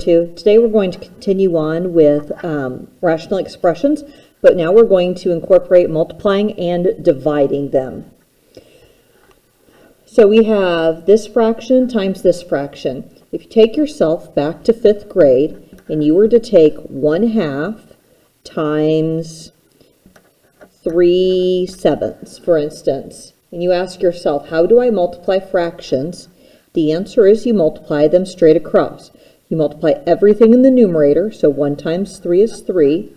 Today we're going to continue on with rational expressions, but now we're going to incorporate multiplying and dividing them. So we have this fraction times this fraction. If you take yourself back to 5th grade and you were to take 1/2 times 3/7, for instance, and you ask yourself, how do I multiply fractions? The answer is you multiply them straight across. You multiply everything in the numerator, so 1 times 3 is 3.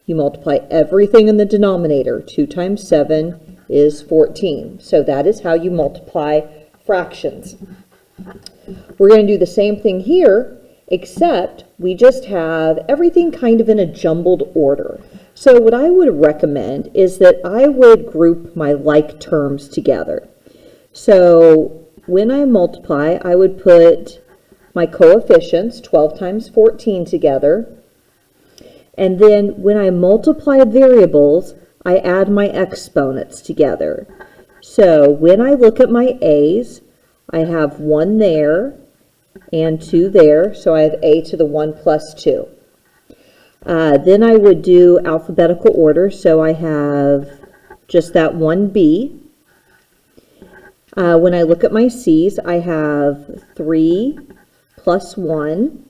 You multiply everything in the denominator, 2 times 7 is 14. So that is how you multiply fractions. We're going to do the same thing here, except we just have everything kind of in a jumbled order. So what I would recommend is that I would group my like terms together. So when I multiply, I would put my coefficients, 12 times 14, together. And then when I multiply variables, I add my exponents together. So when I look at my a's, I have 1 there and 2 there, so I have a to the 1 plus 2. Then I would do alphabetical order, so I have just that 1b. When I look at my c's, I have 3 plus 1.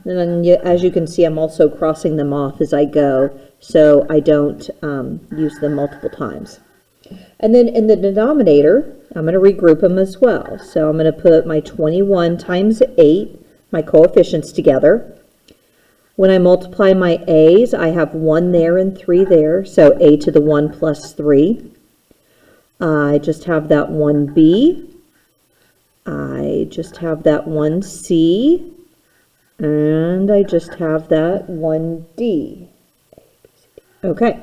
And then, as you can see, I'm also crossing them off as I go, so I don't use them multiple times. And then in the denominator, I'm going to regroup them as well. So I'm going to put my 21 times 8, my coefficients, together. When I multiply my a's, I have 1 there and 3 there, so a to the 1 plus 3. I just have that 1b. I just have that 1c. And I just have that 1d. Okay.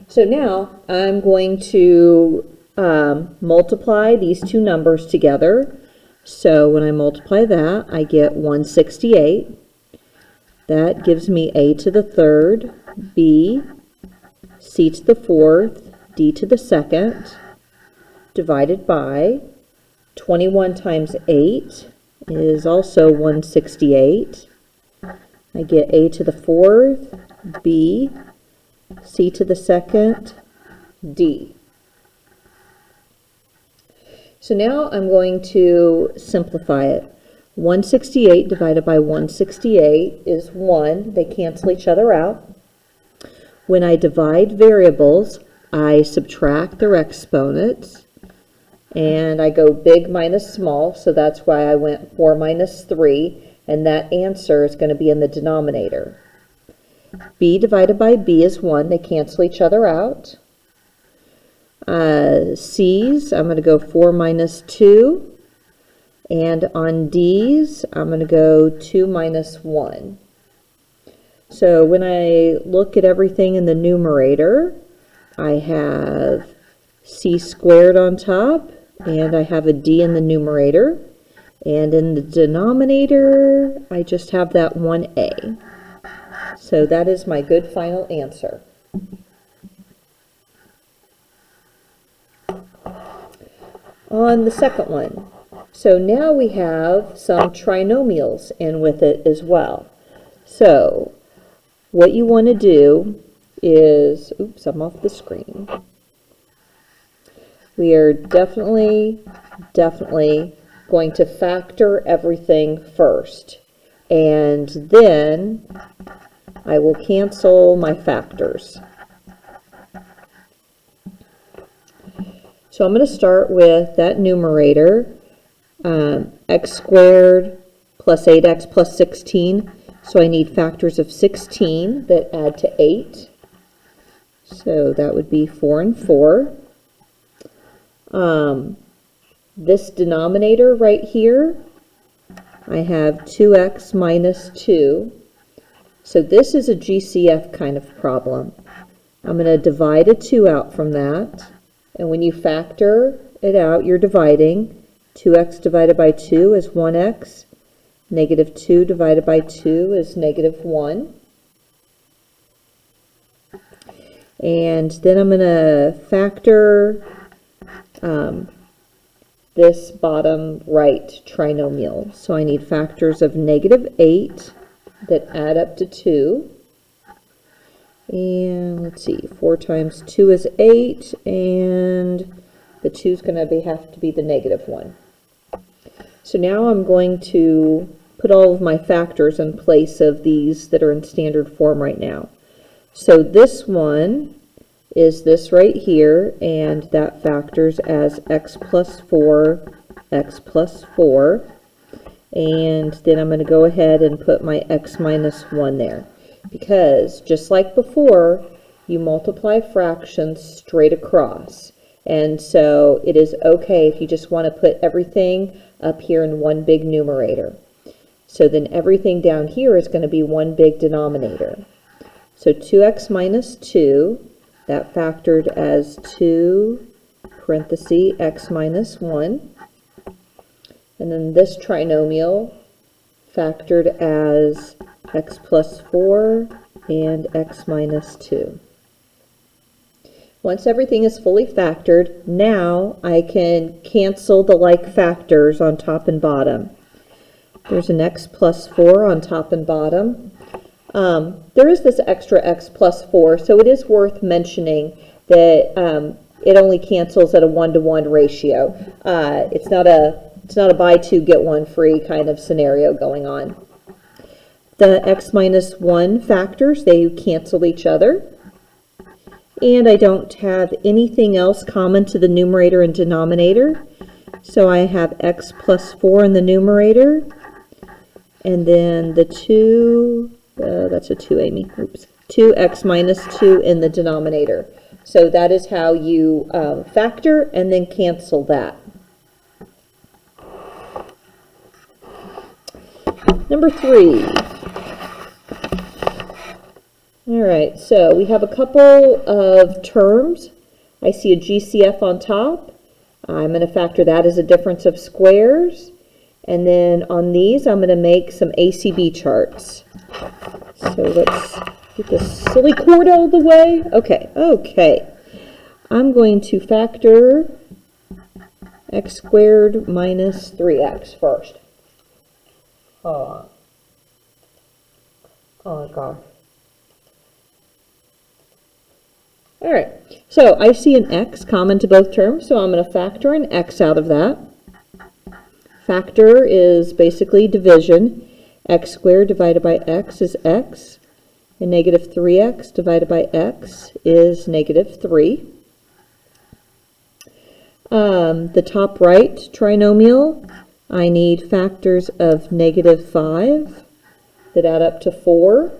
So now I'm going to multiply these two numbers together. So when I multiply that, I get 168. That gives me a to the 3rd, b, c to the 4th, d to the 2nd, divided by 21 times 8 is also 168. I get a to the 4th, b, c to the 2nd, d. So now I'm going to simplify it. 168 divided by 168 is 1. They cancel each other out. When I divide variables, I subtract their exponents. And I go big minus small, so that's why I went 4 minus 3, and that answer is going to be in the denominator. B divided by B is 1. They cancel each other out. C's, I'm going to go 4 minus 2. And on D's, I'm going to go 2 minus 1. So when I look at everything in the numerator, I have C squared on top, and I have a D in the numerator. And in the denominator, I just have that 1A. So that is my good final answer. On the second one, so now we have some trinomials in with it as well. So what you want to do is, oops, I'm off the screen. We are definitely going to factor everything first. And then I will cancel my factors. So I'm going to start with that numerator, x squared plus 8x plus 16. So I need factors of 16 that add to 8. So that would be 4 and 4. This denominator right here, I have 2x minus 2. So this is a GCF kind of problem. I'm going to divide a 2 out from that. And when you factor it out, you're dividing. 2x divided by 2 is 1x. Negative 2 divided by 2 is negative 1. And then I'm going to factor this bottom right trinomial. So I need factors of -8 that add up to 2. And let's see, 4 times 2 is 8, and the 2 is going to have to be the -1. So now I'm going to put all of my factors in place of these that are in standard form right now. So this one is this right here, and that factors as x plus 4, x plus 4. And then I'm going to go ahead and put my x minus 1 there. Because just like before, you multiply fractions straight across. And so it is okay if you just want to put everything up here in one big numerator. So then everything down here is going to be one big denominator. So 2x minus 2, that factored as 2 parenthesis x minus 1. And then this trinomial factored as x plus 4 and x minus 2. Once everything is fully factored, now I can cancel the like factors on top and bottom. There's an x plus 4 on top and bottom. There is this extra x plus 4, so it is worth mentioning that it only cancels at a 1-to-1 ratio. It's not a buy two get one free kind of scenario going on. The x minus 1 factors, they cancel each other. And I don't have anything else common to the numerator and denominator. So I have x plus 4 in the numerator. And then the 2, that's a 2, Amy. Oops. 2x minus 2 in the denominator. So that is how you factor and then cancel that. Number 3. All right, so we have a couple of terms. I see a GCF on top. I'm going to factor that as a difference of squares. And then on these, I'm going to make some ACB charts. So let's get this silly cord out of the way. Okay. I'm going to factor x squared minus 3x first. Oh gosh. All right, so I see an x common to both terms, so I'm going to factor an x out of that. Factor is basically division. X squared divided by x is x, and negative 3x divided by x is negative 3. The top right trinomial, I need factors of negative 5 that add up to 4.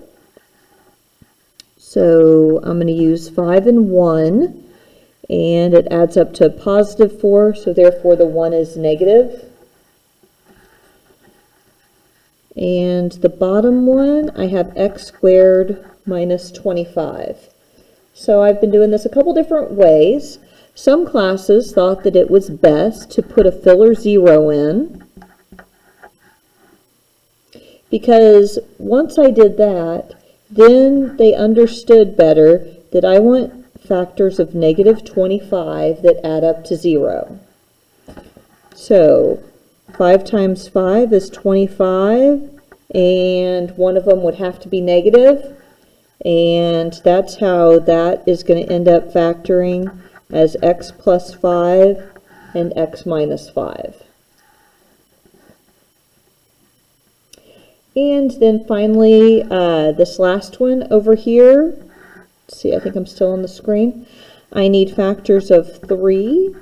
So I'm going to use 5 and 1, and it adds up to positive 4, so therefore the 1 is negative. And the bottom one, I have x squared minus 25. So I've been doing this a couple different ways. Some classes thought that it was best to put a filler 0 in, because once I did that, then they understood better that I want factors of negative 25 that add up to 0. So 5 times 5 is 25, and one of them would have to be negative, and that's how that is going to end up factoring as x plus 5 and x minus 5. And then finally, this last one over here, let's see, I think I'm still on the screen. I need factors of 3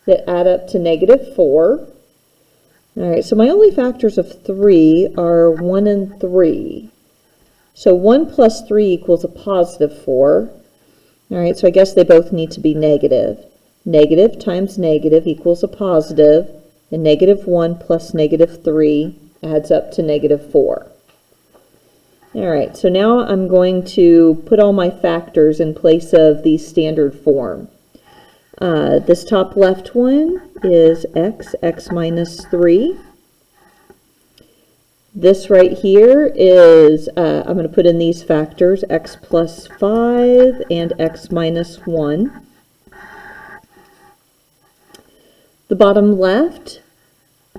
that add up to negative 4. All right, so my only factors of 3 are 1 and 3. So 1 plus 3 equals a positive 4. All right, so I guess they both need to be negative. Negative times negative equals a positive, and negative 1 plus negative 3 adds up to negative 4. All right, so now I'm going to put all my factors in place of the standard form. This top left one is x minus 3. This right here is, I'm going to put in these factors, x plus 5 and x minus 1. The bottom left,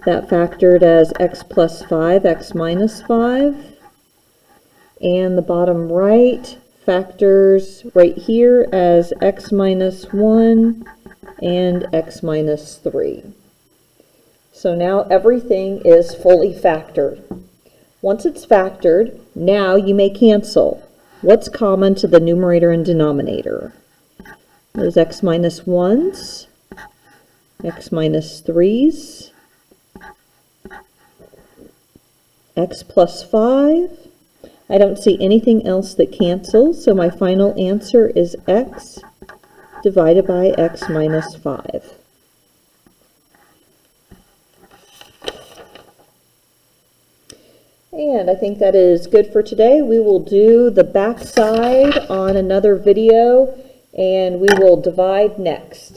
that factored as x plus 5, x minus 5. And the bottom right factors right here as x minus 1 and x minus 3. So now everything is fully factored. Once it's factored, now you may cancel. What's common to the numerator and denominator? Those x minus 1s, x minus 3s, x plus 5. I don't see anything else that cancels, so my final answer is x divided by x minus 5. And I think that is good for today. We will do the back side on another video, and we will divide next.